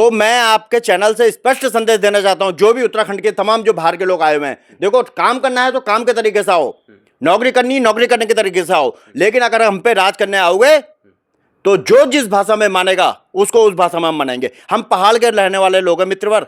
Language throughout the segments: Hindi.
तो मैं आपके चैनल से स्पष्ट संदेश देना चाहता हूं, जो भी उत्तराखंड के तमाम जो बाहर के लोग आए हुए हैं, देखो काम करना है तो काम के तरीके से आओ, नौकरी करनी नौकरी करने के तरीके से आओ, लेकिन अगर हम पे राज करने आओगे तो जो जिस भाषा में मानेगा उसको उस भाषा में हम मानेंगे। हम पहाड़ के रहने वाले लोग हैं मित्रवर,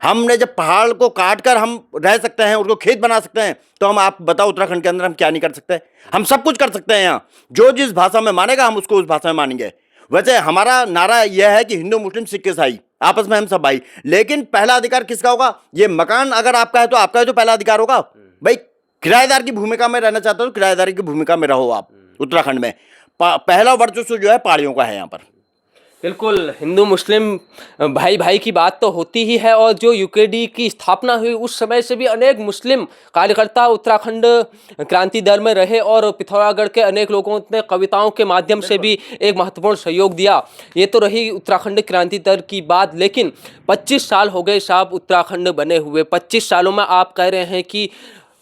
हमने जब पहाड़ को काट कर हम रह सकते हैं, उसको खेत बना सकते हैं, तो हम आप बताओ उत्तराखंड के अंदर हम क्या नहीं कर सकते? हम सब कुछ कर सकते हैं। यहाँ जो जिस भाषा में मानेगा हम उसको उस भाषा में मानेंगे। वैसे हमारा नारा यह है कि हिंदू मुस्लिम सिख ईसाई आपस में हम सब भाई, लेकिन पहला अधिकार किसका होगा? ये मकान अगर आपका है तो आपका ही तो पहला अधिकार होगा भाई। किराएदार की भूमिका में रहना चाहते हो तो किराएदारी की भूमिका में रहो आप उत्तराखंड में। पहला वर्चस्व जो है पहाड़ियों का है यहाँ पर। बिल्कुल, हिंदू मुस्लिम भाई भाई की बात तो होती ही है, और जो यूकेडी की स्थापना हुई उस समय से भी अनेक मुस्लिम कार्यकर्ता उत्तराखंड क्रांति दल में रहे, और पिथौरागढ़ के अनेक लोगों ने कविताओं के माध्यम से भी एक महत्वपूर्ण सहयोग दिया। ये तो रही उत्तराखंड क्रांति दल की बात, लेकिन 25 साल हो गए साहब उत्तराखंड बने हुए। 25 सालों में आप कह रहे हैं कि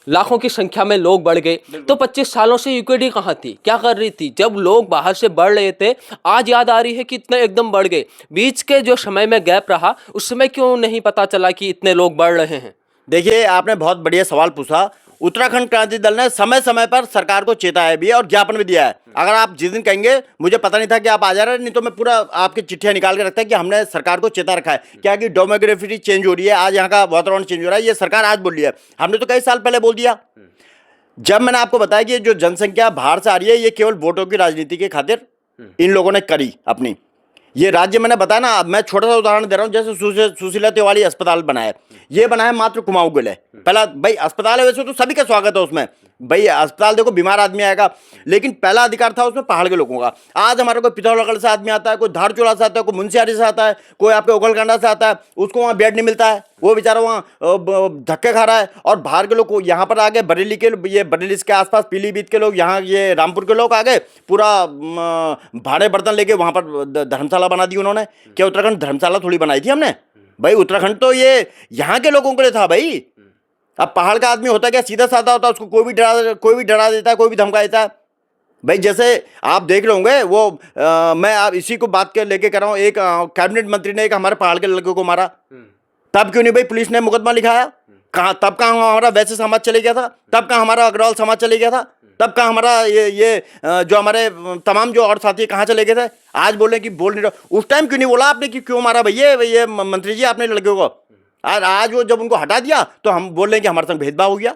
लाखों की संख्या में लोग बढ़ गए, तो 25 सालों से यूकेडी कहाँ थी, क्या कर रही थी? जब लोग बाहर से बढ़ रहे थे, आज याद आ रही है कि इतने एकदम बढ़ गए। बीच के जो समय में गैप रहा, उस समय क्यों नहीं पता चला कि इतने लोग बढ़ रहे हैं? देखिए, आपने बहुत बढ़िया सवाल पूछा। उत्तराखंड क्रांति दल ने समय समय पर सरकार को चेताया भी है और ज्ञापन भी दिया है। अगर आप जिस दिन कहेंगे मुझे पता नहीं था कि आप आ जा रहे हैं, नहीं तो मैं पूरा आपकी चिट्ठियां निकाल के रखता है कि हमने सरकार को चेता रखा है क्या कि डेमोग्राफी चेंज हो रही है, आज यहाँ का वातावरण चेंज हो रहा है, ये सरकार आज बोल रही है। हमने तो कई साल पहले बोल दिया। जब मैंने आपको बताया कि जो जनसंख्या बाहर से आ रही है ये केवल वोटों की राजनीति के खातिर इन लोगों ने करी अपनी। ये राज्य मैंने बताया ना, मैं छोटा सा उदाहरण दे रहा हूँ, जैसे सुशीला तिवारी अस्पताल बनाया, ये बनाया मात्र कुमाऊं के लिए। पहला भाई अस्पताल है, वैसे तो सभी का स्वागत है उसमें भाई, अस्पताल देखो बीमार आदमी आएगा, लेकिन पहला अधिकार था उसमें पहाड़ के लोगों का। आज हमारे कोई पिथौरागढ़ से आदमी आता है, कोई धारचूला से आता है, कोई मुंशियारी से आता है, कोई आपके उगलकांडा से आता है, उसको वहाँ बेड नहीं मिलता है, वो बेचारा वहाँ धक्के खा रहा है। और बाहर के लोग को यहाँ पर आ गए, बरेली के, ये बरेली के आसपास पीलीभीत के लोग, यहाँ ये रामपुर के लोग आ गए, पूरा भाड़े बर्तन लेके वहाँ पर धर्मशाला बना दी उन्होंने। क्या उत्तराखंड धर्मशाला थोड़ी बनाई थी हमने भाई? उत्तराखंड तो ये यहाँ के लोगों के लिए था भाई। अब पहाड़ का आदमी होता क्या, सीधा साधा होता, उसको कोई भी डरा देता है, कोई भी धमका देता है भाई। जैसे आप देख रहे होंगे वो मैं आप इसी को बात के लेके कर रहा हूँ, एक कैबिनेट मंत्री ने एक हमारे पहाड़ के लड़के को मारा, तब क्यों नहीं भाई पुलिस ने मुकदमा लिखाया? कहाँ तब कहाँ हमारा वैसे समाज चले गया था? तब कहाँ हमारा अग्रवाल समाज चले गया था? तब कहाँ हमारा ये जो हमारे तमाम जो और साथी कहाँ चले गए थे? आज बोल रहे कि बोल नहीं रहा, उस टाइम क्यों नहीं बोला आपने कि क्यों मारा भैया ये मंत्री जी आपने लड़के को? आज वो जब उनको हटा दिया तो हम बोल रहे हैं कि हमारे संग भेदभाव हो गया।